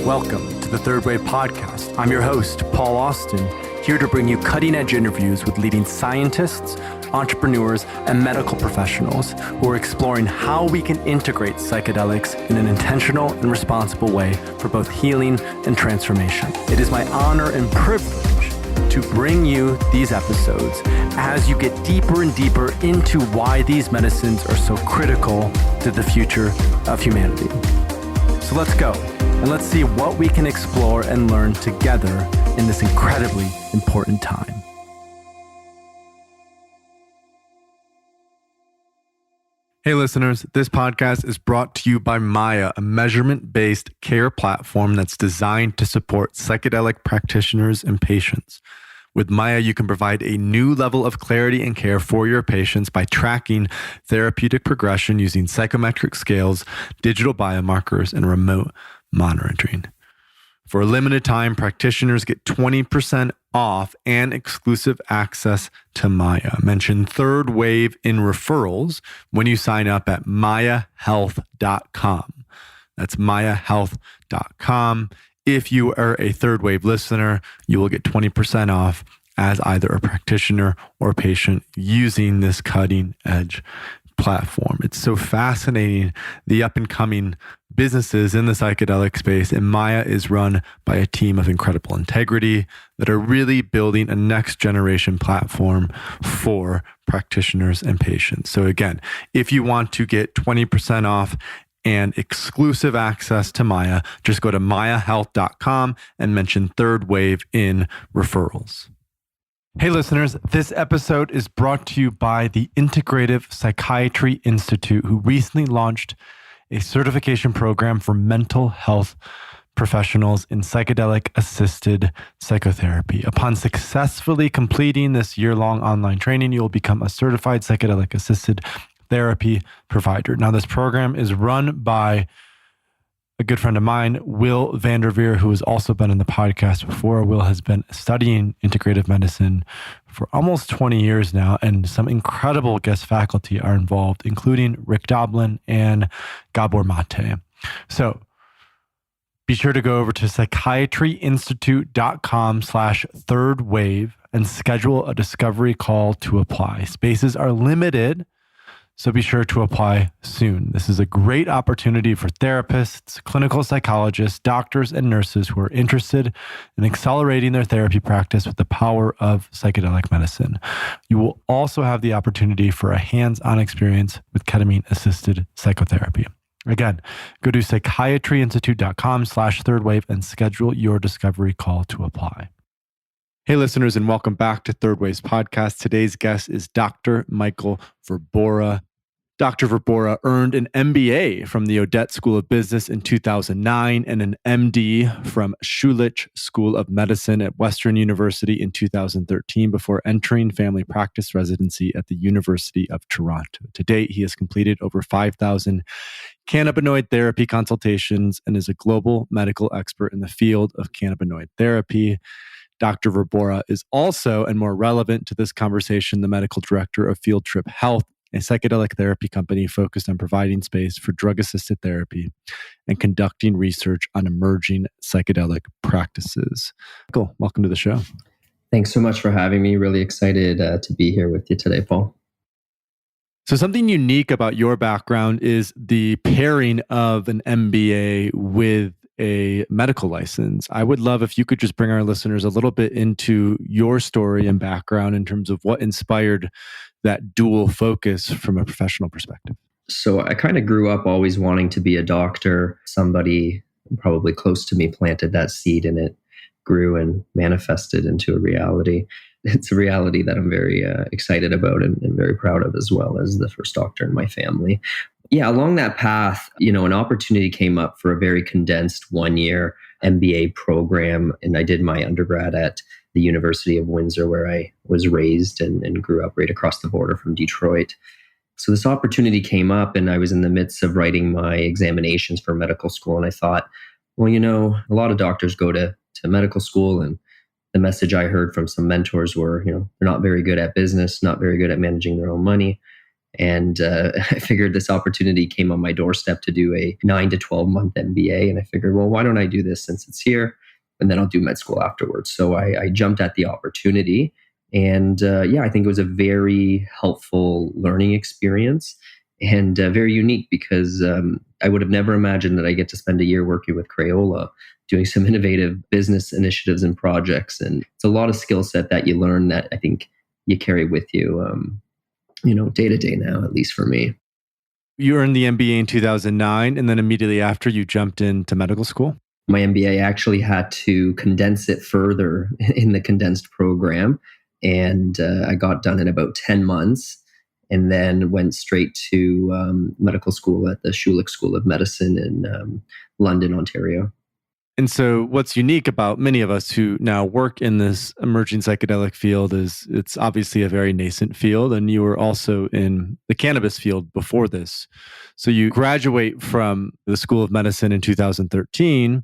Welcome to the Third Wave Podcast. I'm your host, Paul Austin, here to bring you cutting-edge interviews with leading scientists, entrepreneurs, and medical professionals who are exploring how we can integrate psychedelics in an intentional and responsible way for both healing and transformation. It is my honor and privilege to bring you these episodes as you get deeper and deeper into why these medicines are so critical to the future of humanity. So let's go and let's see what we can explore and learn together in this incredibly important time. Hey listeners, this podcast is brought to you by Maya, a measurement-based care platform that's designed to support psychedelic practitioners and patients. With Maya, you can provide a new level of clarity and care for your patients by tracking therapeutic progression using psychometric scales, digital biomarkers, and remote monitoring. For a limited time, practitioners get 20% off and exclusive access to Maya. Mention Third Wave in referrals when you sign up at mayahealth.com. That's mayahealth.com. If you are a Third Wave listener, you will get 20% off as either a practitioner or patient using this cutting edge platform. It's so fascinating, the up and coming businesses in the psychedelic space, and Maya is run by a team of incredible integrity that are really building a next generation platform for practitioners and patients. So again, if you want to get 20% off and exclusive access to Maya, just go to mayahealth.com and mention Third Wave in referrals. Hey listeners, this episode is brought to you by the Integrative Psychiatry Institute, who recently launched a certification program for mental health professionals in psychedelic-assisted psychotherapy. Upon successfully completing this year-long online training, you will become a certified psychedelic-assisted therapy provider. Now, this program is run by a good friend of mine, Will Vanderveer, who has also been in the podcast before. Will has been studying integrative medicine for almost 20 years now, and some incredible guest faculty are involved, including Rick Doblin and Gabor Mate. So be sure to go over to psychiatryinstitute.com/thirdwave and schedule a discovery call to apply. Spaces are limited, so be sure to apply soon. This is a great opportunity for therapists, clinical psychologists, doctors, and nurses who are interested in accelerating their therapy practice with the power of psychedelic medicine. You will also have the opportunity for a hands-on experience with ketamine-assisted psychotherapy. Again, go to psychiatryinstitute.com/thirdwave and schedule your discovery call to apply. Hey listeners, and welcome back to Third Wave's podcast. Today's guest is Dr. Michael Verbora. Dr. Verbora earned an MBA from the Odette School of Business in 2009 and an MD from Schulich School of Medicine at Western University in 2013 before entering family practice residency at the University of Toronto. To date, he has completed over 5,000 cannabinoid therapy consultations and is a global medical expert in the field of cannabinoid therapy. Dr. Verbora is also, and more relevant to this conversation, the medical director of Field Trip Health, a psychedelic therapy company focused on providing space for drug-assisted therapy and conducting research on emerging psychedelic practices. Michael, welcome to the show. Thanks so much for having me. Really excited to be here with you today, Paul. So something unique about your background is the pairing of an MBA with a medical license. I would love if you could just bring our listeners a little bit into your story and background in terms of what inspired that dual focus from a professional perspective. So I kind of grew up always wanting to be a doctor. Somebody probably close to me planted that seed and it grew and manifested into a reality. It's a reality that I'm very excited about and very proud of, as well as the first doctor in my family. Yeah, along that path, an opportunity came up for a very condensed 1-year MBA program. And I did my undergrad at the University of Windsor, where I was raised and grew up right across the border from Detroit. So this opportunity came up and I was in the midst of writing my examinations for medical school. And I thought, well, a lot of doctors go to medical school, and the message I heard from some mentors were, they're not very good at business, not very good at managing their own money. And I figured this opportunity came on my doorstep to do a 9 to 12 month MBA. And I figured, well, why don't I do this since it's here? And then I'll do med school afterwards. So I jumped at the opportunity. And I think it was a very helpful learning experience and very unique because I would have never imagined that I get to spend a year working with Crayola, doing some innovative business initiatives and projects. And it's a lot of skill set that you learn that I think you carry with you, day to day now, at least for me. You earned the MBA in 2009, and then immediately after you jumped into medical school? My MBA actually had to condense it further in the condensed program. And I got done in about 10 months and then went straight to medical school at the Schulich School of Medicine in London, Ontario. And so what's unique about many of us who now work in this emerging psychedelic field is it's obviously a very nascent field, and you were also in the cannabis field before this. So you graduate from the School of Medicine in 2013,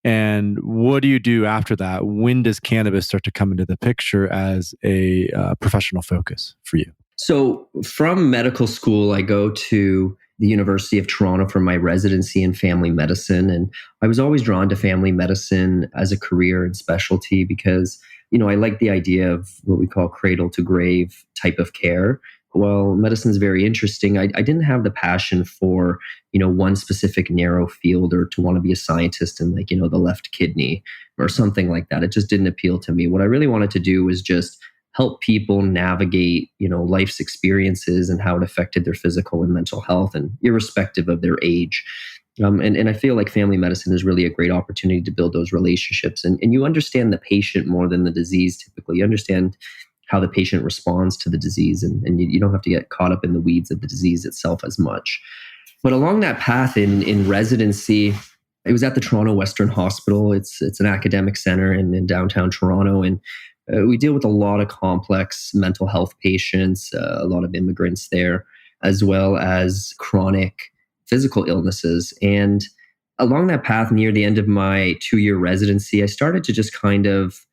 and what do you do after that? When does cannabis start to come into the picture as a professional focus for you? So from medical school, I go to the University of Toronto for my residency in family medicine. And I was always drawn to family medicine as a career and specialty because, I like the idea of what we call cradle to grave type of care. While medicine is very interesting, I didn't have the passion for, one specific narrow field or to want to be a scientist in the left kidney or something like that. It just didn't appeal to me. What I really wanted to do was just help people navigate, life's experiences and how it affected their physical and mental health, and irrespective of their age. And I feel like family medicine is really a great opportunity to build those relationships. And you understand the patient more than the disease typically. You understand how the patient responds to the disease, and you don't have to get caught up in the weeds of the disease itself as much. But along that path in residency, it was at the Toronto Western Hospital. It's an academic center in downtown Toronto, and we deal with a lot of complex mental health patients, a lot of immigrants there, as well as chronic physical illnesses. And along that path, near the end of my 2-year residency, I started to just kind of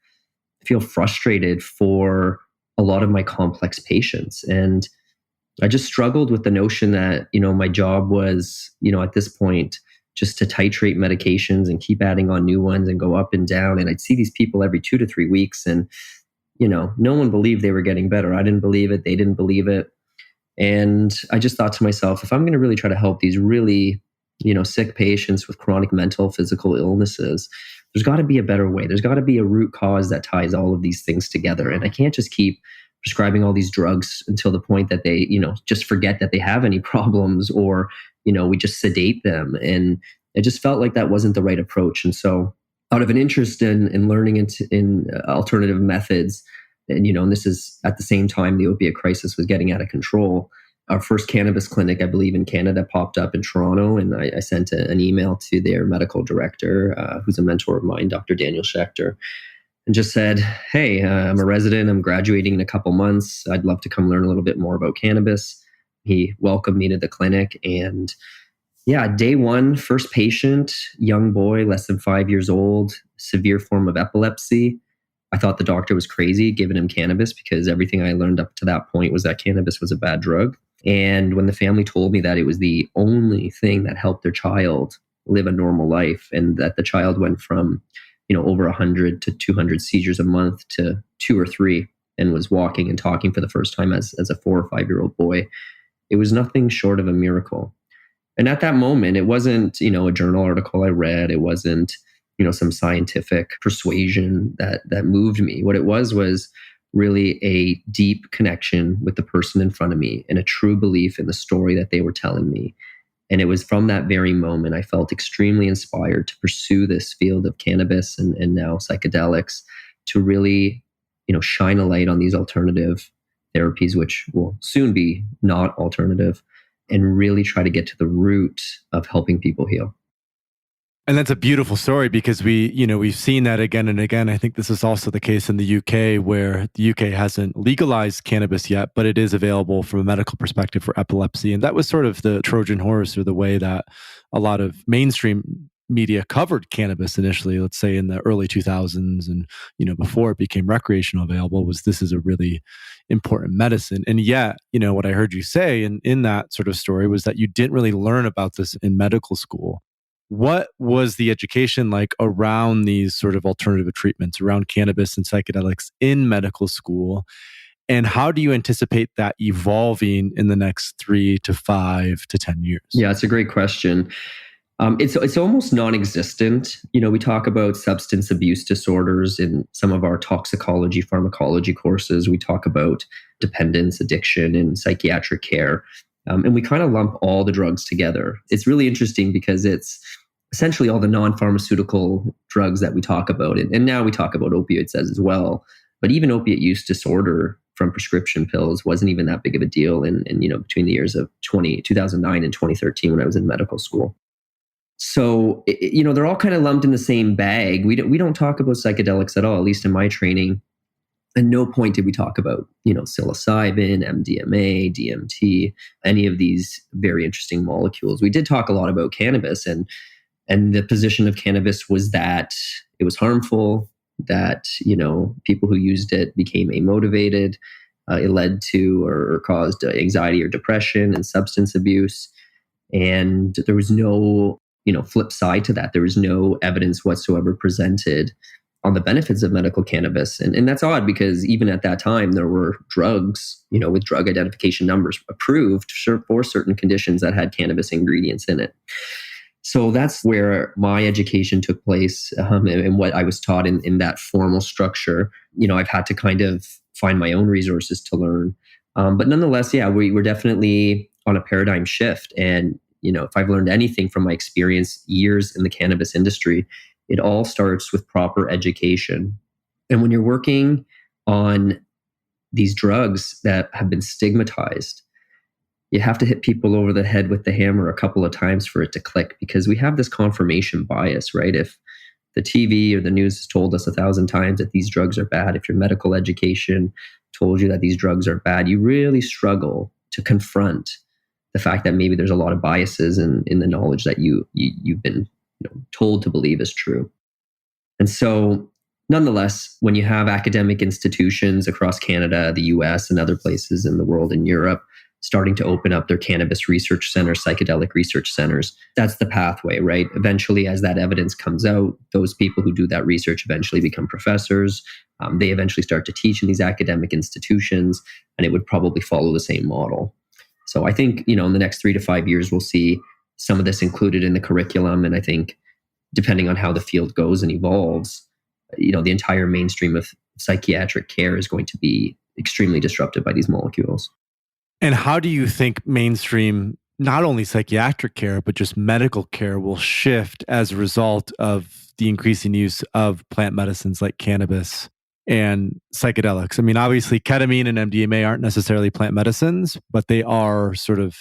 feel frustrated for a lot of my complex patients. And I just struggled with the notion that, my job was, at this point, just to titrate medications and keep adding on new ones and go up and down. And I'd see these people every 2 to 3 weeks, and, no one believed they were getting better. I didn't believe it. They didn't believe it. And I just thought to myself, if I'm going to really try to help these really, sick patients with chronic mental, physical illnesses, there's got to be a better way. There's got to be a root cause that ties all of these things together. And I can't just keep prescribing all these drugs until the point that they, just forget that they have any problems, or, we just sedate them. And it just felt like that wasn't the right approach. And so out of an interest in learning in alternative methods, and this is at the same time the opiate crisis was getting out of control, our first cannabis clinic, I believe in Canada, popped up in Toronto. And I sent an email to their medical director, who's a mentor of mine, Dr. Daniel Schechter, and just said, hey, I'm a resident. I'm graduating in a couple months. I'd love to come learn a little bit more about cannabis. He welcomed me to the clinic. And day one, first patient, young boy, less than 5 years old, severe form of epilepsy. I thought the doctor was crazy giving him cannabis because everything I learned up to that point was that cannabis was a bad drug. And when the family told me that it was the only thing that helped their child live a normal life, and that the child went from over 100 to 200 seizures a month to 2 or 3, and was walking and talking for the first time as a 4 or 5 year old boy, it was nothing short of a miracle. And at that moment, it wasn't, a journal article I read. It wasn't, some scientific persuasion that moved me. What it was really a deep connection with the person in front of me and a true belief in the story that they were telling me. And it was from that very moment I felt extremely inspired to pursue this field of cannabis and now psychedelics, to really, shine a light on these alternative therapies, which will soon be not alternative, and really try to get to the root of helping people heal. And that's a beautiful story because we've seen that again and again. I think this is also the case in the UK, where the UK hasn't legalized cannabis yet, but it is available from a medical perspective for epilepsy. And that was sort of the Trojan horse, or the way that a lot of mainstream media covered cannabis initially, let's say in the early 2000s and, before it became recreational available, was this is a really important medicine. And yet, what I heard you say in that sort of story was that you didn't really learn about this in medical school. What was the education like around these sort of alternative treatments, around cannabis and psychedelics in medical school? And how do you anticipate that evolving in the next 3 to 5 to 10 years? Yeah, it's a great question. It's almost non-existent. We talk about substance abuse disorders in some of our toxicology, pharmacology courses. We talk about dependence, addiction, and psychiatric care. And we kind of lump all the drugs together. It's really interesting because it's essentially all the non-pharmaceutical drugs that we talk about. And now we talk about opioids as well. But even opiate use disorder from prescription pills wasn't even that big of a deal in between the years of 2009 and 2013 when I was in medical school. So, they're all kind of lumped in the same bag. We don't talk about psychedelics at all, at least in my training. At no point did we talk about, psilocybin, MDMA, DMT, any of these very interesting molecules. We did talk a lot about cannabis, and the position of cannabis was that it was harmful, that, people who used it became amotivated. It led to or caused anxiety or depression and substance abuse. And there was no flip side to that. There was no evidence whatsoever presented on the benefits of medical cannabis. And that's odd because even at that time, there were drugs, with drug identification numbers approved for certain conditions that had cannabis ingredients in it. So that's where my education took place, and what I was taught in that formal structure. I've had to kind of find my own resources to learn. But nonetheless, yeah, we're definitely on a paradigm shift. And if I've learned anything from my experience years in the cannabis industry, it all starts with proper education. And when you're working on these drugs that have been stigmatized, you have to hit people over the head with the hammer a couple of times for it to click, because we have this confirmation bias, right? If the TV or the news has told us 1,000 times that these drugs are bad, if your medical education told you that these drugs are bad, you really struggle to confront the fact that maybe there's a lot of biases in the knowledge that you've been told to believe is true. And so nonetheless, when you have academic institutions across Canada, the US, and other places in the world, in Europe, starting to open up their cannabis research centers, psychedelic research centers, that's the pathway, right? Eventually, as that evidence comes out, those people who do that research eventually become professors. They eventually start to teach in these academic institutions, and it would probably follow the same model. So I think, in the next 3 to 5 years, we'll see some of this included in the curriculum. And I think depending on how the field goes and evolves, the entire mainstream of psychiatric care is going to be extremely disrupted by these molecules. And how do you think mainstream, not only psychiatric care, but just medical care will shift as a result of the increasing use of plant medicines like cannabis and psychedelics? I mean, obviously, ketamine and MDMA aren't necessarily plant medicines, but they are sort of,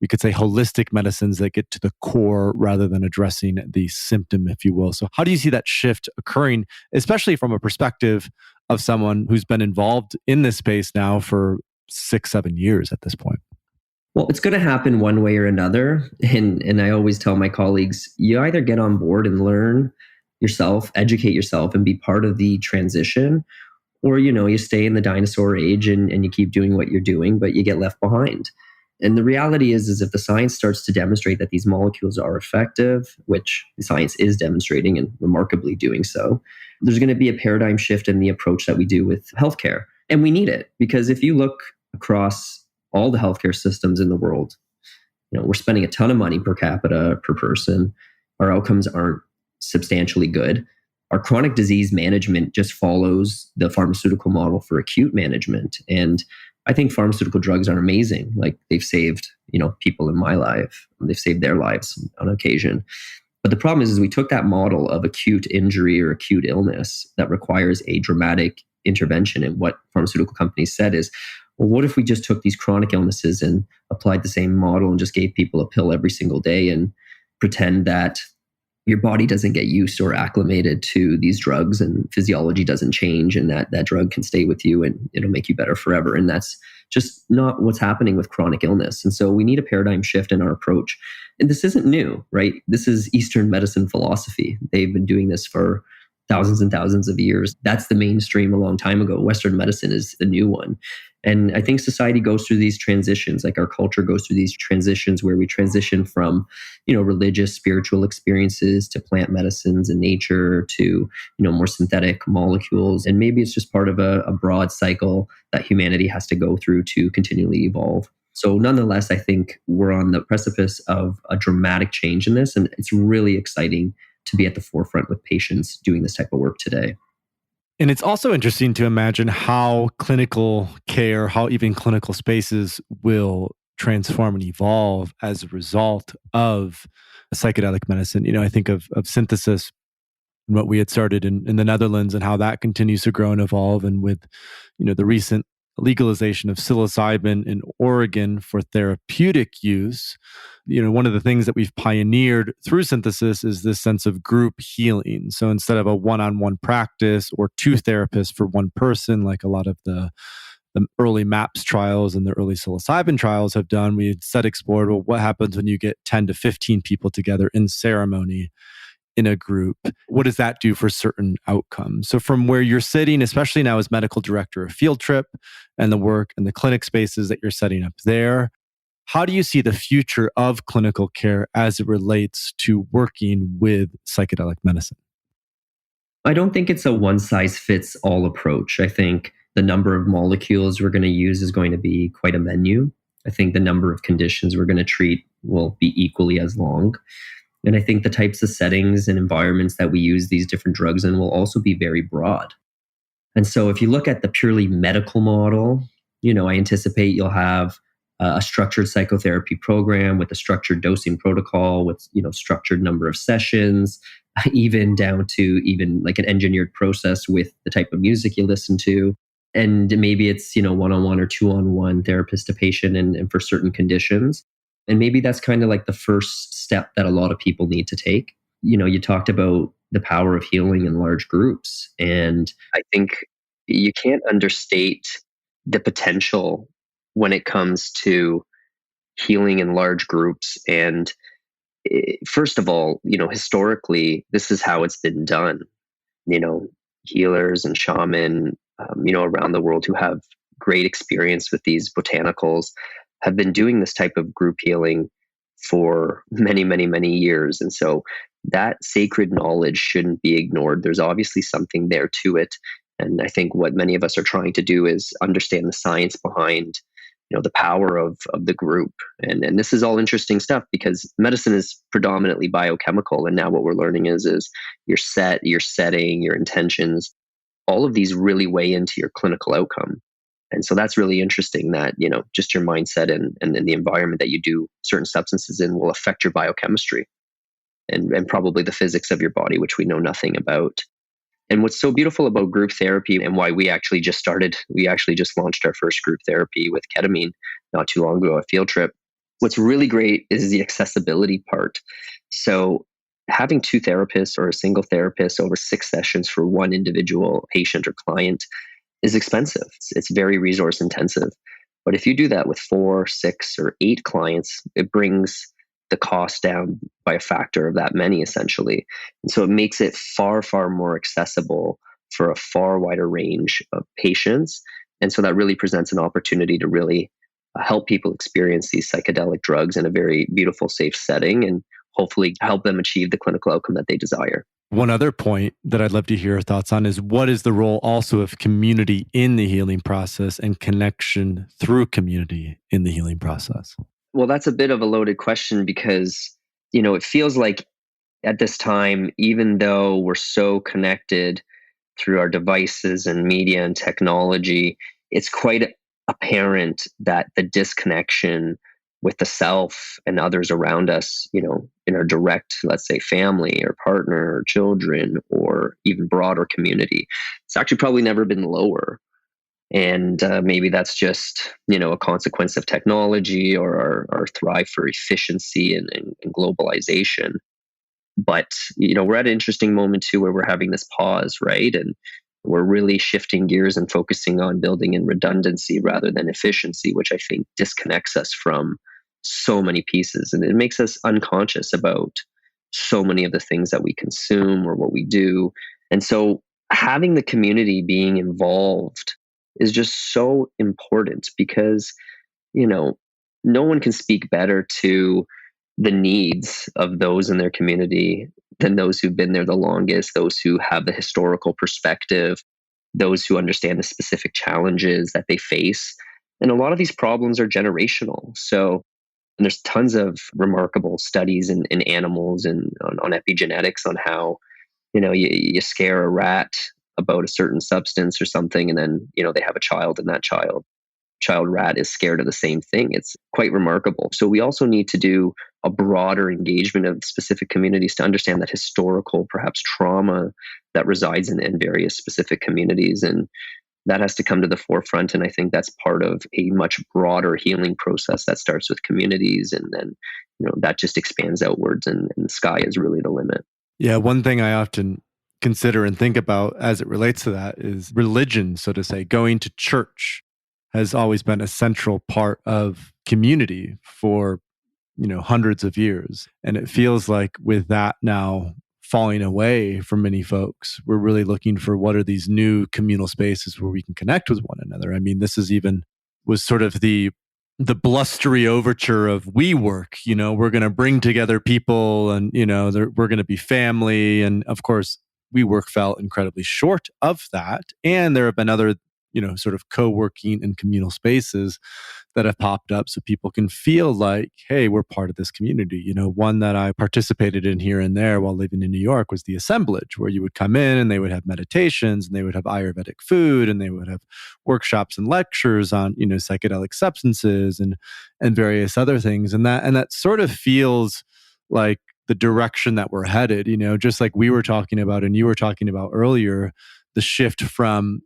we could say, holistic medicines that get to the core rather than addressing the symptom, if you will. So how do you see that shift occurring, especially from a perspective of someone who's been involved in this space now for 6-7 years at this point? Well, it's going to happen one way or another. And I always tell my colleagues, you either get on board and learn yourself, educate yourself, and be part of the transition, or, you stay in the dinosaur age and you keep doing what you're doing, but you get left behind. And the reality is if the science starts to demonstrate that these molecules are effective, which the science is demonstrating and remarkably doing so, there's going to be a paradigm shift in the approach that we do with healthcare. And we need it, because if you look across all the healthcare systems in the world, we're spending a ton of money per capita, per person. Our outcomes aren't substantially good. Our chronic disease management just follows the pharmaceutical model for acute management. And I think pharmaceutical drugs are amazing. Like, they've saved, people in my life. They've saved their lives on occasion. But the problem is we took that model of acute injury or acute illness that requires a dramatic intervention. And what pharmaceutical companies said is, well, what if we just took these chronic illnesses and applied the same model and just gave people a pill every single day and pretend that your body doesn't get used or acclimated to these drugs and physiology doesn't change, and that drug can stay with you and it'll make you better forever. And that's just not what's happening with chronic illness. And so we need a paradigm shift in our approach. And this isn't new, right? This is Eastern medicine philosophy. They've been doing this for thousands and thousands of years. That's the mainstream a long time ago. Western medicine is the new one. And I think society goes through these transitions, like our culture goes through these transitions where we transition from, religious, spiritual experiences to plant medicines and nature to, more synthetic molecules. And maybe it's just part of a broad cycle that humanity has to go through to continually evolve. So nonetheless, I think we're on the precipice of a dramatic change in this. And it's really exciting to be at the forefront with patients doing this type of work today. And it's also interesting to imagine how clinical care, how even clinical spaces will transform and evolve as a result of psychedelic medicine. I think of synthesis and what we had started in the Netherlands and how that continues to grow and evolve. And with, the recent legalization of psilocybin in Oregon for therapeutic use, one of the things that we've pioneered through synthesis is this sense of group healing. So instead of a one-on-one practice or two therapists for one person, like a lot of the early MAPS trials and the early psilocybin trials have done, we instead explored, well, what happens when you get 10 to 15 people together in ceremony in a group? What does that do for certain outcomes? So from where you're sitting, especially now as medical director of Field Trip and the work and the clinic spaces that you're setting up there, how do you see the future of clinical care as it relates to working with psychedelic medicine? I don't think it's a one-size-fits-all approach. I think the number of molecules we're going to use is going to be quite a menu. I think the number of conditions we're going to treat will be equally as long. And I think the types of settings and environments that we use these different drugs in will also be very broad. And so if you look at the purely medical model, I anticipate you'll have a structured psychotherapy program with a structured dosing protocol with, structured number of sessions, even down to even like an engineered process with the type of music you listen to. And maybe it's, one-on-one or two-on-one therapist to patient and for certain conditions. And maybe that's kind of like the first step that a lot of people need to take. You talked about the power of healing in large groups. And I think you can't understate the potential when it comes to healing in large groups. And first of all, historically, this is how it's been done. Healers and shaman, around the world who have great experience with these botanicals have been doing this type of group healing for many, many, many years. And so that sacred knowledge shouldn't be ignored. There's obviously something there to it. And I think what many of us are trying to do is understand the science behind, the power of the group. And this is all interesting stuff because medicine is predominantly biochemical. And now what we're learning is your setting, your intentions, all of these really weigh into your clinical outcome. And so that's really interesting that, just your mindset and the environment that you do certain substances in will affect your biochemistry and probably the physics of your body, which we know nothing about. And what's so beautiful about group therapy and why we actually just launched our first group therapy with ketamine not too long ago at Field Trip. What's really great is the accessibility part. So having two therapists or a single therapist over 6 sessions for one individual patient or client is expensive. It's very resource intensive. But if you do that with 4, 6, or 8 clients, it brings the cost down by a factor of that many, essentially. And so it makes it far, far more accessible for a far wider range of patients. And so that really presents an opportunity to really help people experience these psychedelic drugs in a very beautiful, safe setting and hopefully help them achieve the clinical outcome that they desire. One other point that I'd love to hear your thoughts on is what is the role also of community in the healing process and connection through community in the healing process? Well, that's a bit of a loaded question because, it feels like at this time, even though we're so connected through our devices and media and technology, it's quite apparent that the disconnection with the self and others around us, in our direct, let's say, family or partner or children or even broader community, it's actually probably never been lower. And maybe that's just, a consequence of technology or our thrive for efficiency and globalization. But, we're at an interesting moment too where we're having this pause, right? And We're really shifting gears and focusing on building in redundancy rather than efficiency, which I think disconnects us from so many pieces. And it makes us unconscious about so many of the things that we consume or what we do. And so having the community being involved is just so important because, you know, no one can speak better to the needs of those in their community than those who've been there the longest, those who have the historical perspective, those who understand the specific challenges that they face. And a lot of these problems are generational. So, and there's tons of remarkable studies in animals and on epigenetics on how, you scare a rat about a certain substance or something, and then, they have a child, and that child rat is scared of the same thing. It's quite remarkable. So we also need to do a broader engagement of specific communities to understand that historical, perhaps trauma that resides in various specific communities. And that has to come to the forefront. And I think that's part of a much broader healing process that starts with communities. And then, that just expands outwards, and the sky is really the limit. Yeah, one thing I often consider and think about as it relates to that is religion, so to say. Going to church has always been a central part of community for, hundreds of years. And it feels like with that now falling away from many folks, we're really looking for what are these new communal spaces where we can connect with one another. I mean, this is even was sort of the blustery overture of WeWork. We're going to bring together people, and we're going to be family. And of course, WeWork fell incredibly short of that. And there have been other sort of co-working and communal spaces that have popped up so people can feel like, hey, we're part of this community. One that I participated in here and there while living in New York was the assemblage, where you would come in and they would have meditations, and they would have Ayurvedic food, and they would have workshops and lectures on, psychedelic substances and various other things. And that sort of feels like the direction that we're headed, just like we were talking about and you were talking about earlier, the shift from,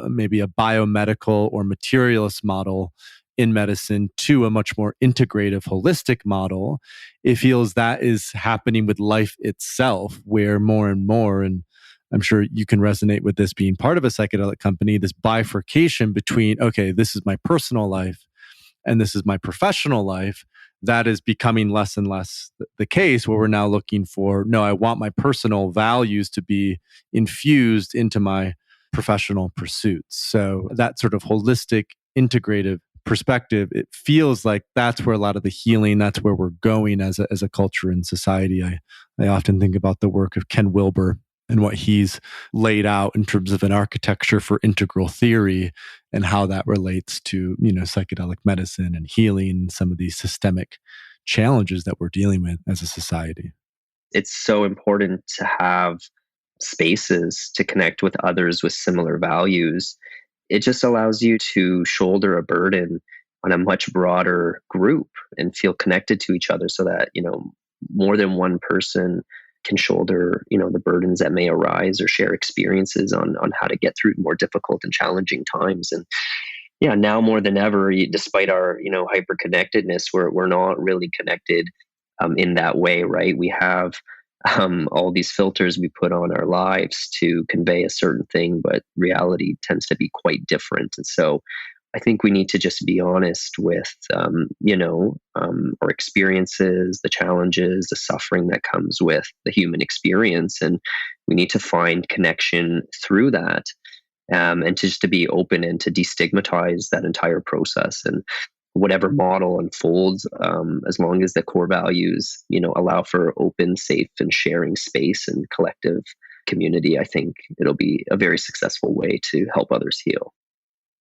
maybe a biomedical or materialist model in medicine to a much more integrative, holistic model. It feels that is happening with life itself, where more and more, and I'm sure you can resonate with this being part of a psychedelic company, this bifurcation between, okay, this is my personal life and this is my professional life, that is becoming less and less the case, where we're now looking for, no, I want my personal values to be infused into my professional pursuits. So that sort of holistic, integrative perspective, it feels like that's where a lot of the healing, that's where we're going as a culture and society. I often think about the work of Ken Wilber and what he's laid out in terms of an architecture for integral theory and how that relates to, psychedelic medicine and healing, some of these systemic challenges that we're dealing with as a society. It's so important to have spaces to connect with others with similar values. It just allows you to shoulder a burden on a much broader group and feel connected to each other, so that, more than one person can shoulder, the burdens that may arise, or share experiences on how to get through more difficult and challenging times. And yeah, now more than ever, despite our, hyper connectedness, we're not really connected in that way, right? We have all these filters we put on our lives to convey a certain thing, but reality tends to be quite different. And so I think we need to just be honest with, our experiences, the challenges, the suffering that comes with the human experience. And we need to find connection through that, and just to be open and to destigmatize that entire process. And whatever model unfolds, as long as the core values, allow for open, safe, and sharing space and collective community, I think it'll be a very successful way to help others heal.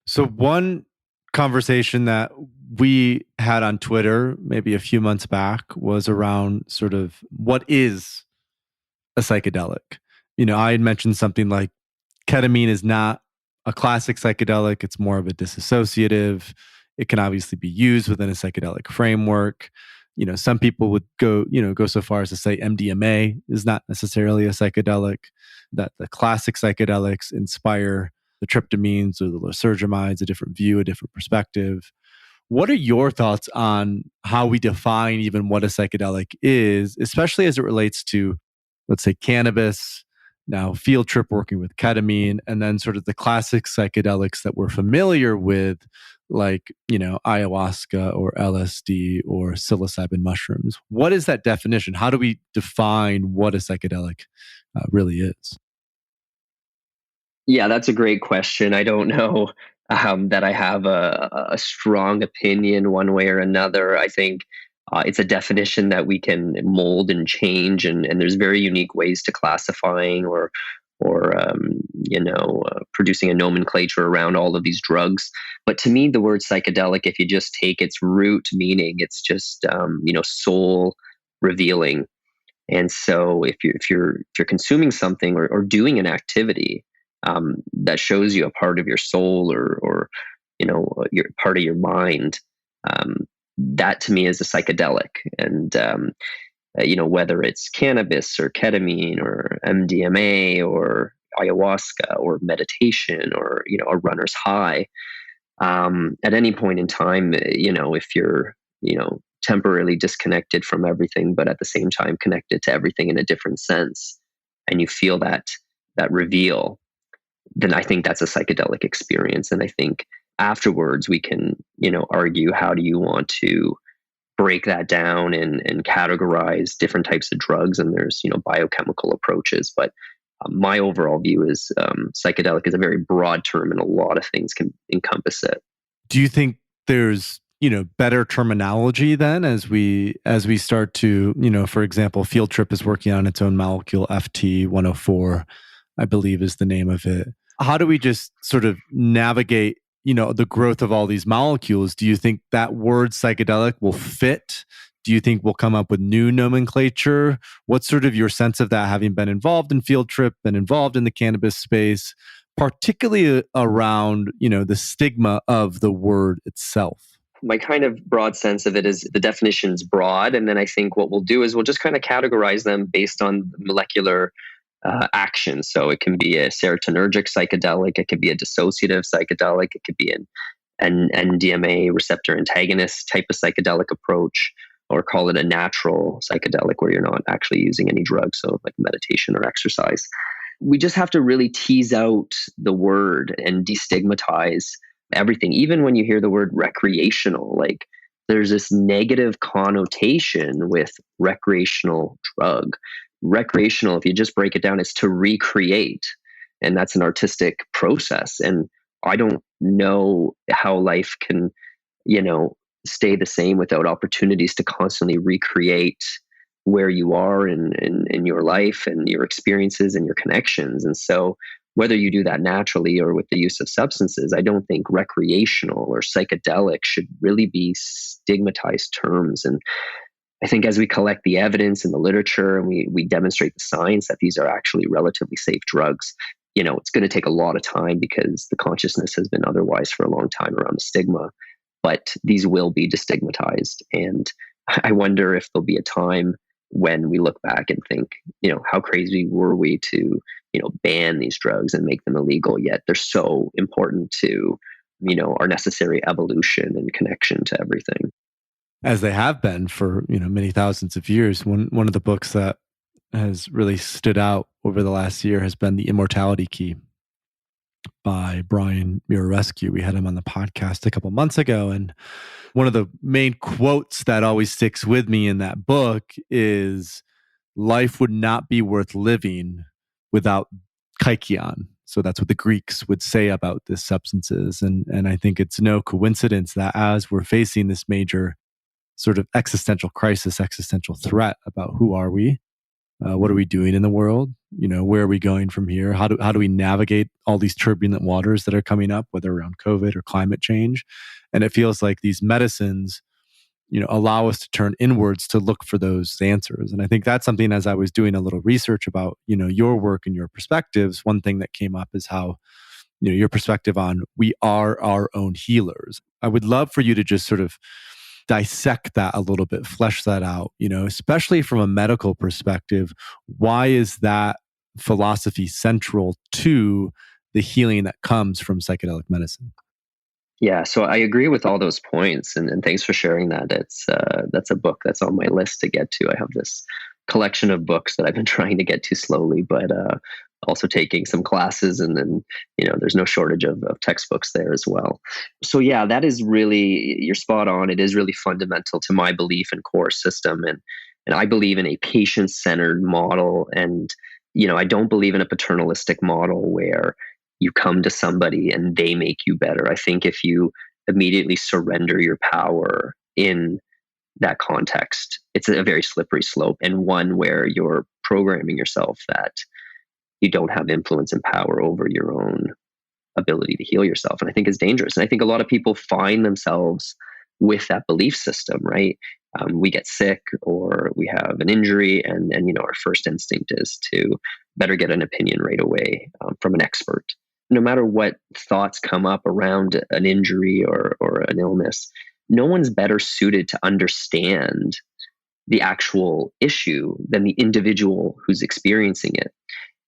So one conversation that we had on Twitter maybe a few months back was around sort of what is a psychedelic. I had mentioned something like ketamine is not a classic psychedelic. It's more of a dissociative. It can obviously be used within a psychedelic framework. Some people would go so far as to say MDMA is not necessarily a psychedelic, that the classic psychedelics inspire the tryptamines or the lysergamides, a different view, a different perspective. What are your thoughts on how we define even what a psychedelic is, especially as it relates to, let's say, cannabis, now Field Trip working with ketamine, and then sort of the classic psychedelics that we're familiar with, like, ayahuasca or LSD or psilocybin mushrooms. What is that definition? How do we define what a psychedelic really is? Yeah, that's a great question. I don't know that I have a strong opinion one way or another. I think it's a definition that we can mold and change, and there's very unique ways to classifying or producing a nomenclature around all of these drugs. But to me, the word psychedelic, if you just take its root meaning, it's just soul revealing. And so if you're consuming something or doing an activity that shows you a part of your soul or your part of your mind, that to me is a psychedelic. And whether it's cannabis or ketamine or MDMA or ayahuasca or meditation or a runner's high, at any point in time, if you're temporarily disconnected from everything, but at the same time connected to everything in a different sense, and you feel that reveal, then I think that's a psychedelic experience. And I think afterwards we can, argue, how do you want to break that down and categorize different types of drugs? And there's, biochemical approaches. But my overall view is psychedelic is a very broad term, and a lot of things can encompass it. Do you think there's better terminology then as we start to, for example, Field Trip is working on its own molecule, FT104, I believe is the name of it. How do we just sort of navigate, the growth of all these molecules? Do you think that word psychedelic will fit? Do you think we'll come up with new nomenclature? What's sort of your sense of that, having been involved in Field Trip and involved in the cannabis space, particularly around, the stigma of the word itself? My kind of broad sense of it is the definition's broad. And then I think what we'll do is we'll just kind of categorize them based on molecular action. So it can be a serotonergic psychedelic, it could be a dissociative psychedelic, it could be an NMDA receptor antagonist type of psychedelic approach, or call it a natural psychedelic where you're not actually using any drugs, so like meditation or exercise. We just have to really tease out the word and destigmatize everything. Even when you hear the word recreational, like there's this negative connotation with recreational drug. Recreational, if you just break it down, is to recreate. And that's an artistic process. And I don't know how life can, stay the same without opportunities to constantly recreate where you are in your life and your experiences and your connections. And so whether you do that naturally or with the use of substances, I don't think recreational or psychedelic should really be stigmatized terms. And I think as we collect the evidence in the literature and we demonstrate the science that these are actually relatively safe drugs, it's going to take a lot of time because the consciousness has been otherwise for a long time around the stigma. But these will be destigmatized. And I wonder if there'll be a time when we look back and think, how crazy were we to, ban these drugs and make them illegal, yet they're so important to, our necessary evolution and connection to everything. As they have been for, many thousands of years. One of the books that has really stood out over the last year has been The Immortality Key by Brian Murescu. We had him on the podcast a couple months ago. And one of the main quotes that always sticks with me in that book is, life would not be worth living without kykeon. So that's what the Greeks would say about these substances. And I think it's no coincidence that as we're facing this major sort of existential crisis, existential threat about who are we, what are we doing in the world, where are we going from here, how do we navigate all these turbulent waters that are coming up, whether around COVID or climate change. And it feels like these medicines allow us to turn inwards to look for those answers. And I think that's something, as I was doing a little research about, your work and your perspectives, one thing that came up is how, your perspective on we are our own healers. I would love for you to just sort of dissect that a little bit, flesh that out, especially from a medical perspective. Why is that philosophy central to the healing that comes from psychedelic medicine? Yeah, so I agree with all those points, and thanks for sharing that. That's a book that's on my list to get to. I have this collection of books that I've been trying to get to slowly, but also taking some classes, and then there's no shortage of textbooks there as well. So yeah, that is really, you're spot on. It is really fundamental to my belief in core system, and I believe in a patient-centered model. And I don't believe in a paternalistic model where you come to somebody and they make you better. I think if you immediately surrender your power in that context, it's a very slippery slope, and one where you're programming yourself that you don't have influence and power over your own ability to heal yourself. And I think is dangerous. And I think a lot of people find themselves with that belief system, right? We get sick or we have an injury, and our first instinct is to better get an opinion right away from an expert. No matter what thoughts come up around an injury or an illness, no one's better suited to understand the actual issue than the individual who's experiencing it.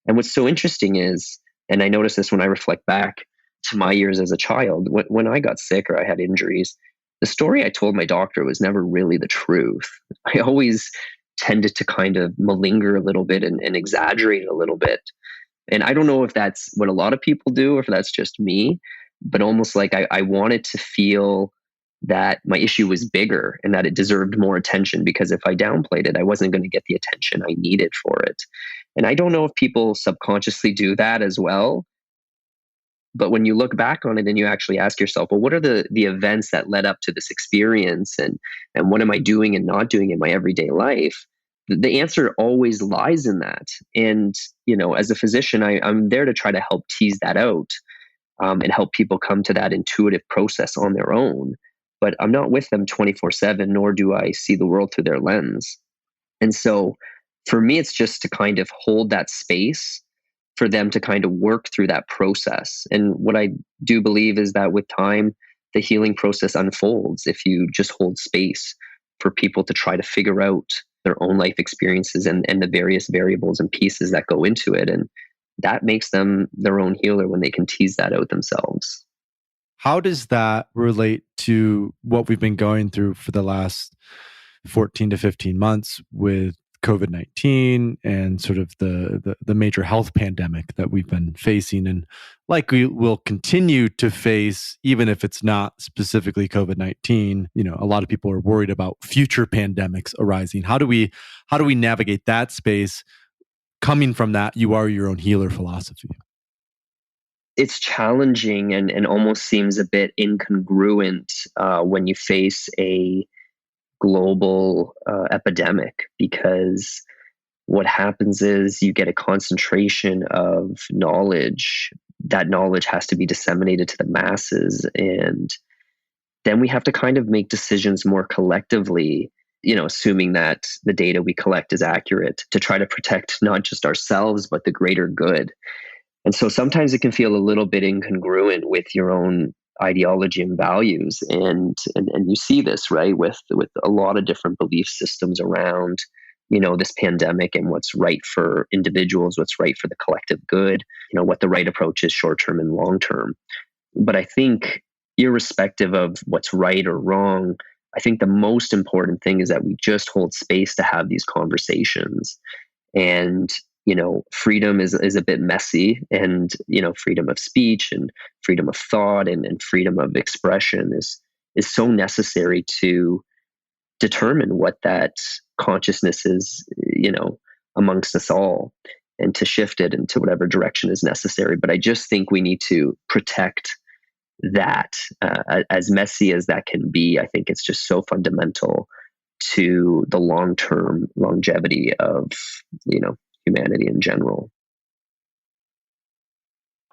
And what's so interesting is, and I notice this when I reflect back to my years as a child, when I got sick or I had injuries, the story I told my doctor was never really the truth. I always tended to kind of malinger a little bit and exaggerate a little bit. And I don't know if that's what a lot of people do or if that's just me, but almost like I wanted to feel that my issue was bigger and that it deserved more attention, because if I downplayed it, I wasn't going to get the attention I needed for it. And I don't know if people subconsciously do that as well. But when you look back on it and you actually ask yourself, well, what are the events that led up to this experience, and what am I doing and not doing in my everyday life? The answer always lies in that. And, as a physician, I'm there to try to help tease that out, and help people come to that intuitive process on their own. But I'm not with them 24/7, nor do I see the world through their lens. And so for me, it's just to kind of hold that space for them to kind of work through that process. And what I do believe is that with time, the healing process unfolds if you just hold space for people to try to figure out their own life experiences and the various variables and pieces that go into it. And that makes them their own healer when they can tease that out themselves. How does that relate to what we've been going through for the last 14 to 15 months with COVID-19 and sort of the major health pandemic that we've been facing and likely will continue to face, even if it's not specifically COVID-19? A lot of people are worried about future pandemics arising. How do we navigate that space coming from that you are your own healer philosophy? It's challenging and almost seems a bit incongruent when you face a global epidemic, because what happens is you get a concentration of knowledge. That knowledge has to be disseminated to the masses, and then we have to kind of make decisions more collectively, assuming that the data we collect is accurate, to try to protect not just ourselves but the greater good. And so sometimes it can feel a little bit incongruent with your own ideology and values. And you see this, right, with a lot of different belief systems around, this pandemic and what's right for individuals, what's right for the collective good, what the right approach is short term and long term. But I think irrespective of what's right or wrong, I think the most important thing is that we just hold space to have these conversations. And freedom is a bit messy, and, freedom of speech and freedom of thought and freedom of expression is so necessary to determine what that consciousness is, amongst us all, and to shift it into whatever direction is necessary. But I just think we need to protect that, as messy as that can be. I think it's just so fundamental to the long-term longevity of, humanity in general.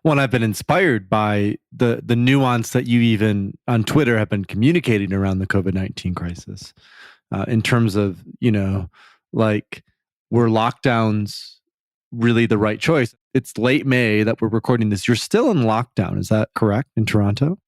Well, I've been inspired by the nuance that you even on Twitter have been communicating around the COVID-19 crisis, in terms of, like, were lockdowns really the right choice? It's late May that we're recording this. You're still in lockdown. Is that correct in Toronto?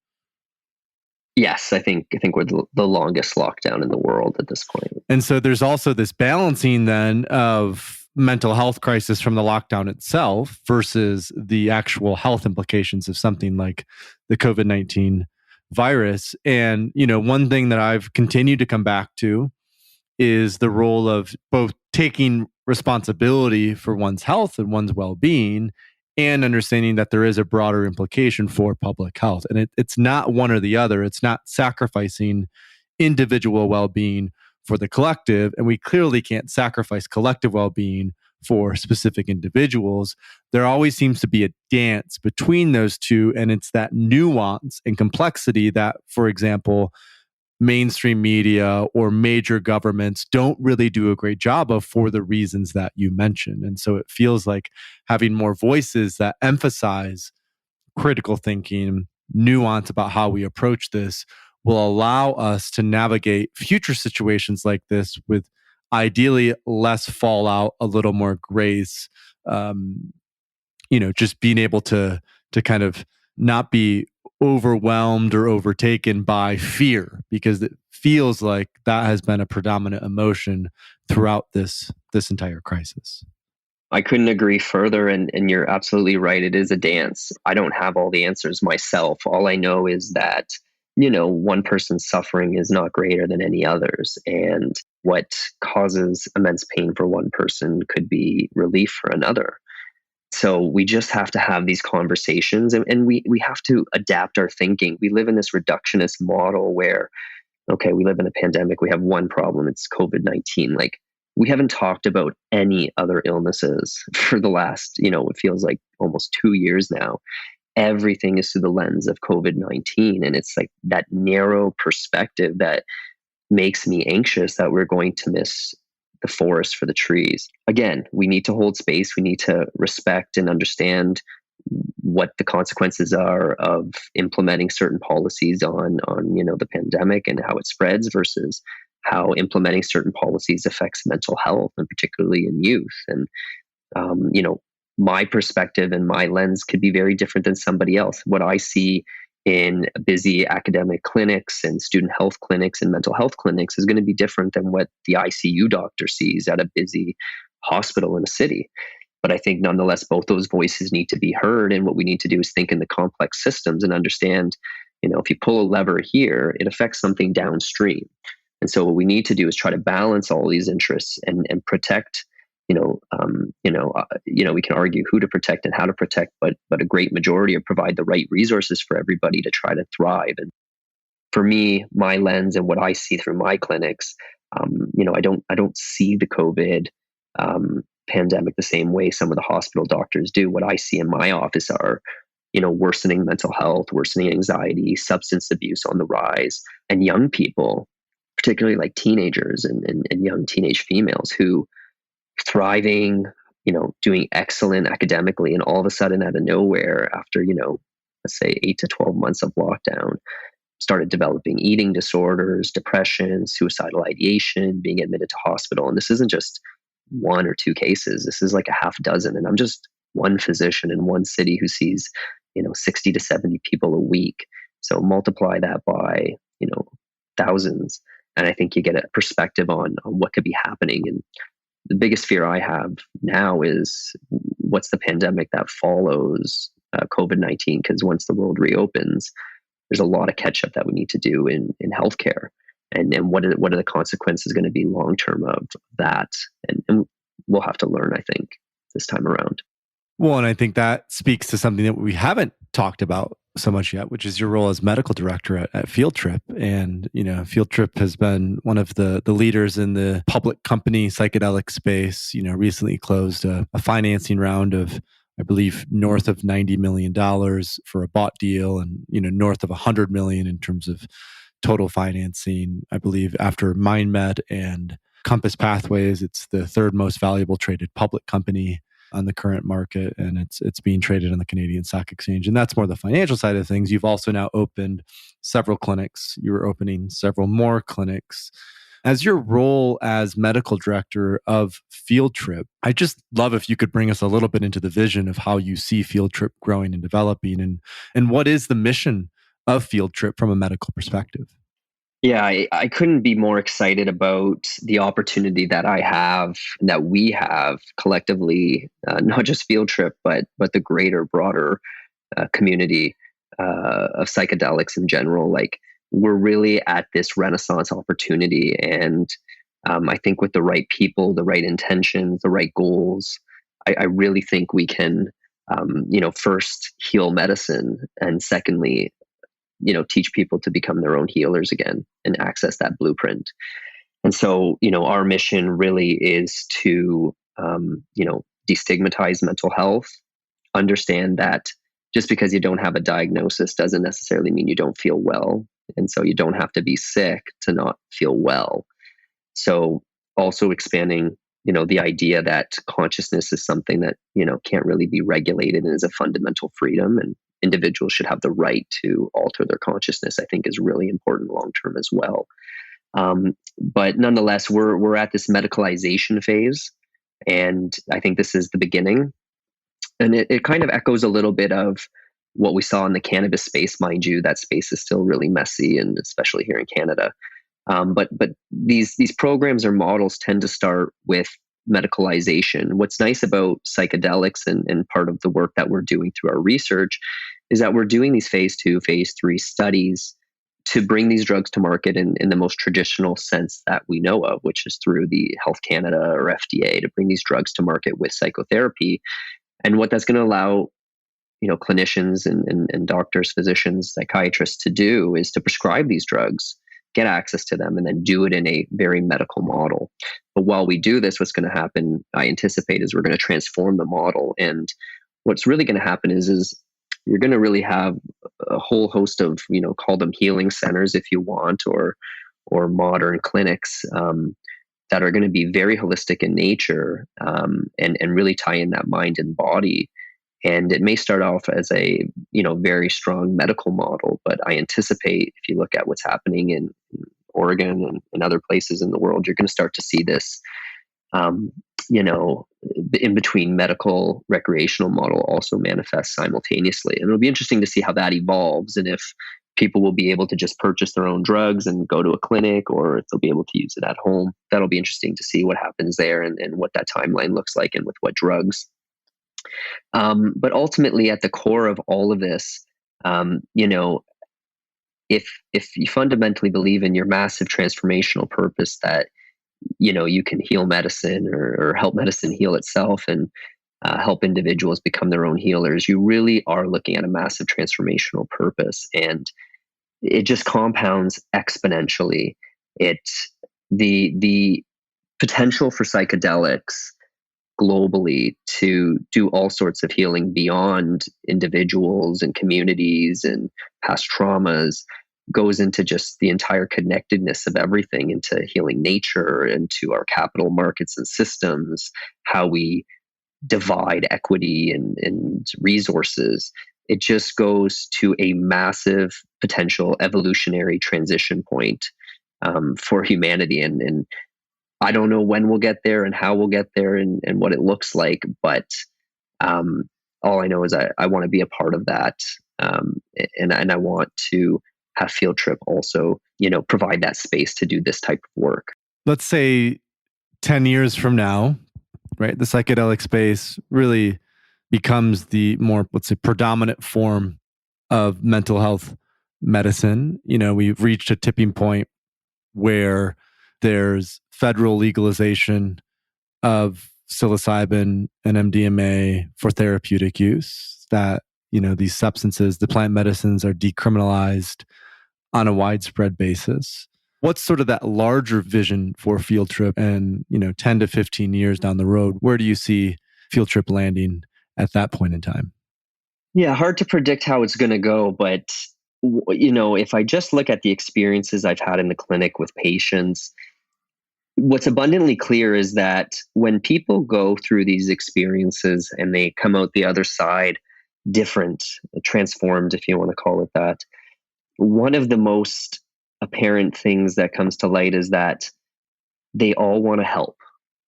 Yes, I think we're the longest lockdown in the world at this point. And so there's also this balancing then of mental health crisis from the lockdown itself versus the actual health implications of something like the COVID-19 virus. And, one thing that I've continued to come back to is the role of both taking responsibility for one's health and one's well-being, and understanding that there is a broader implication for public health. And it's not one or the other. It's not sacrificing individual well-being for the collective. And we clearly can't sacrifice collective well-being for specific individuals. There always seems to be a dance between those two. And it's that nuance and complexity that, for example, mainstream media or major governments don't really do a great job of, for the reasons that you mentioned. And so it feels like having more voices that emphasize critical thinking, nuance about how we approach this will allow us to navigate future situations like this with ideally less fallout, a little more grace, just being able to kind of not be overwhelmed or overtaken by fear, because it feels like that has been a predominant emotion throughout this entire crisis. I couldn't agree further. And you're absolutely right. It is a dance. I don't have all the answers myself. All I know is that, one person's suffering is not greater than any other's. And what causes immense pain for one person could be relief for another. So we just have to have these conversations, and we have to adapt our thinking. We live in this reductionist model where, okay, we live in a pandemic. We have one problem. It's COVID-19. Like, we haven't talked about any other illnesses for the last, it feels like almost 2 years now. Everything is through the lens of COVID-19. And it's like that narrow perspective that makes me anxious that we're going to miss the forest for the trees. Again, we need to hold space. We need to respect and understand what the consequences are of implementing certain policies on the pandemic and how it spreads versus how implementing certain policies affects mental health, and particularly in youth. And my perspective and my lens could be very different than somebody else. What I see in busy academic clinics and student health clinics and mental health clinics is going to be different than what the ICU doctor sees at a busy hospital in a city. But I think nonetheless, both those voices need to be heard. And what we need to do is think in the complex systems and understand, if you pull a lever here, it affects something downstream. And so what we need to do is try to balance all these interests and protect. We can argue who to protect and how to protect, but a great majority are provide the right resources for everybody to try to thrive. And for me, my lens and what I see through my clinics, I don't see the COVID pandemic the same way some of the hospital doctors do. What I see in my office are, worsening mental health, worsening anxiety, substance abuse on the rise, and young people, particularly like teenagers and young teenage females who thriving, doing excellent academically, and all of a sudden out of nowhere after, let's say 8 to 12 months of lockdown, started developing eating disorders, depression, suicidal ideation, being admitted to hospital. And this isn't just 1 or 2 cases. This is like a half dozen. And I'm just one physician in one city who sees, 60 to 70 people a week. So multiply that by, thousands. And I think you get a perspective on what could be happening. And the biggest fear I have now is what's the pandemic that follows COVID-19? Because once the world reopens, there's a lot of catch up that we need to do in healthcare. And what are the consequences going to be long term of that? And we'll have to learn, I think, this time around. Well, and I think that speaks to something that we haven't talked about so much yet, which is your role as medical director at Field Trip. And, Field Trip has been one of the leaders in the public company psychedelic space, recently closed a financing round of, I believe, north of $90 million for a bought deal, and, north of $100 million in terms of total financing. I believe after MindMed and Compass Pathways, it's the third most valuable traded public company on the current market, and it's being traded on the Canadian Stock Exchange. And that's more the financial side of things. You've also now opened several clinics. You were opening several more clinics. As your role as medical director of Field Trip, I just love if you could bring us a little bit into the vision of how you see Field Trip growing and developing, and what is the mission of Field Trip from a medical perspective. Yeah, I couldn't be more excited about the opportunity that I have, that we have collectively, not just Field Trip, but the greater, broader community of psychedelics in general. Like, we're really at this renaissance opportunity, and I think with the right people, the right intentions, the right goals, I really think we can, first heal medicine, and secondly, teach people to become their own healers again and access that blueprint. And so, our mission really is to, destigmatize mental health, understand that just because you don't have a diagnosis doesn't necessarily mean you don't feel well. And so you don't have to be sick to not feel well. So also expanding, the idea that consciousness is something that, can't really be regulated and is a fundamental freedom, and individuals should have the right to alter their consciousness, I think is really important long term as well. But nonetheless, we're at this medicalization phase, and I think this is the beginning. And it kind of echoes a little bit of what we saw in the cannabis space. Mind you, that space is still really messy, and especially here in Canada. But these programs or models tend to start with medicalization. What's nice about psychedelics and part of the work that we're doing through our research is that we're doing these phase 2, phase 3 studies to bring these drugs to market in the most traditional sense that we know of, which is through the Health Canada or FDA, to bring these drugs to market with psychotherapy. And what that's going to allow clinicians and doctors, physicians, psychiatrists to do is to prescribe these drugs, get access to them, and then do it in a very medical model. But while we do this, what's going to happen, I anticipate, is we're going to transform the model. And what's really going to happen is you're going to really have a whole host of, call them healing centers if you want, or modern clinics that are going to be very holistic in nature, and really tie in that mind and body. And it may start off as a very strong medical model, but I anticipate, if you look at what's happening in Oregon and other places in the world, you're going to start to see this, in between medical recreational model also manifest simultaneously. And it'll be interesting to see how that evolves, and if people will be able to just purchase their own drugs and go to a clinic, or if they'll be able to use it at home. That'll be interesting to see what happens there, and what that timeline looks like, and with what drugs. But ultimately, at the core of all of this, if you fundamentally believe in your massive transformational purpose, that you can heal medicine, or help medicine heal itself, and help individuals become their own healers, you really are looking at a massive transformational purpose, and it just compounds exponentially. The potential for psychedelics globally to do all sorts of healing beyond individuals and communities and past traumas goes into just the entire connectedness of everything, into healing nature, into our capital markets and systems, how we divide equity and resources. It just goes to a massive potential evolutionary transition point for humanity. And I don't know when we'll get there and how we'll get there, and what it looks like, but all I know is I want to be a part of that, and I want to have Field Trip also, provide that space to do this type of work. Let's say 10 years from now, right? The psychedelic space really becomes the more, let's say, predominant form of mental health medicine. We've reached a tipping point where there's federal legalization of psilocybin and MDMA for therapeutic use, that, these substances, the plant medicines, are decriminalized on a widespread basis. What's sort of that larger vision for Field Trip, and 10 to 15 years down the road, where do you see Field Trip landing at that point in time? Yeah, hard to predict how it's going to go, but if I just look at the experiences I've had in the clinic with patients, what's abundantly clear is that when people go through these experiences and they come out the other side different, transformed, if you want to call it that, one of the most apparent things that comes to light is that they all want to help,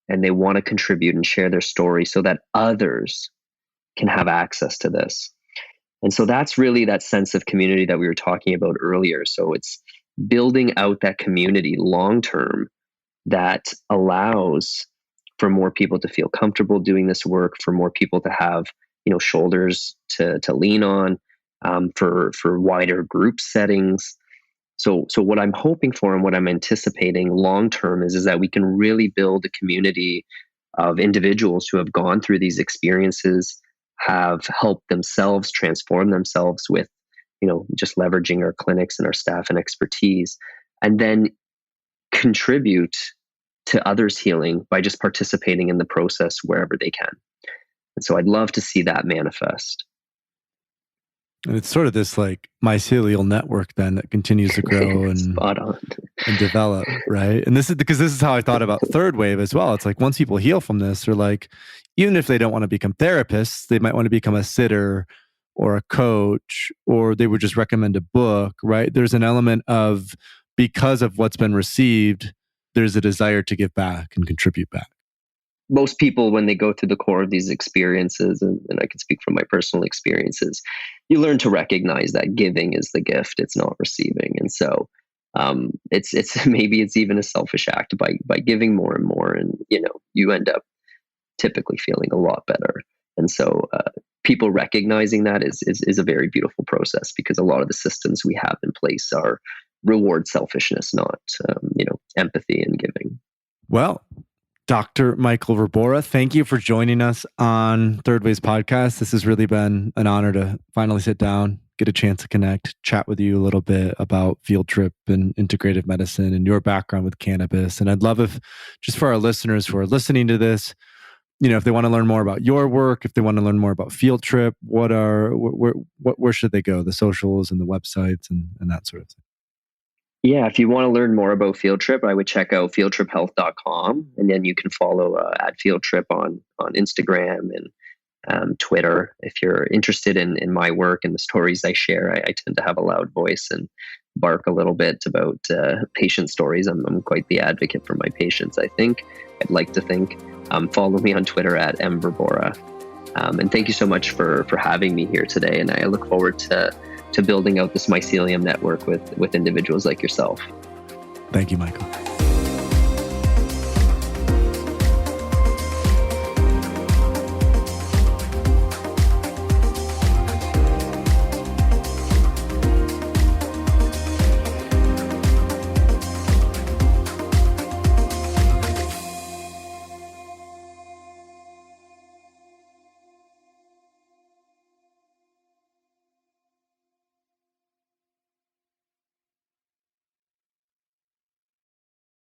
and they want to contribute and share their story so that others can have access to this. And so that's really that sense of community that we were talking about earlier. So it's building out that community long term that allows for more people to feel comfortable doing this work, for more people to have shoulders to lean on, for wider group settings. So what I'm hoping for and what I'm anticipating long term is that we can really build a community of individuals who have gone through these experiences, have helped themselves transform themselves with, just leveraging our clinics and our staff and expertise, and then contribute to others' healing by just participating in the process wherever they can. And so I'd love to see that manifest. And it's sort of this like mycelial network then that continues to grow and spot on and develop, right? And this is how I thought about third wave as well. It's like once people heal from this, they're like, even if they don't want to become therapists, they might want to become a sitter or a coach, or they would just recommend a book, right? There's an element of, because of what's been received, there's a desire to give back and contribute back. Most people, when they go through the core of these experiences, and I can speak from my personal experiences, you learn to recognize that giving is the gift, it's not receiving. And so it's maybe it's even a selfish act by giving more and more, and you end up typically feeling a lot better. And so people recognizing that is a very beautiful process, because a lot of the systems we have in place are reward selfishness, not empathy and giving. Well, Dr. Michael Verbora, thank you for joining us on Third Wave's podcast. This has really been an honor to finally sit down, get a chance to connect, chat with you a little bit about field trip and integrative medicine and your background with cannabis. And I'd love if, just for our listeners who are listening to this, if they want to learn more about your work, if they want to learn more about Field Trip, where should they go? The socials and the websites and that sort of thing. Yeah, if you want to learn more about Field Trip, I would check out fieldtriphealth.com, and then you can follow at Field Trip on Instagram and Twitter. If you're interested in my work and the stories I share, I tend to have a loud voice and bark a little bit about patient stories. I'm quite the advocate for my patients, I think. I'd like to think. Follow me on Twitter at mverbora. And thank you so much for having me here today. And I look forward to building out this mycelium network with individuals like yourself. Thank you, Michael.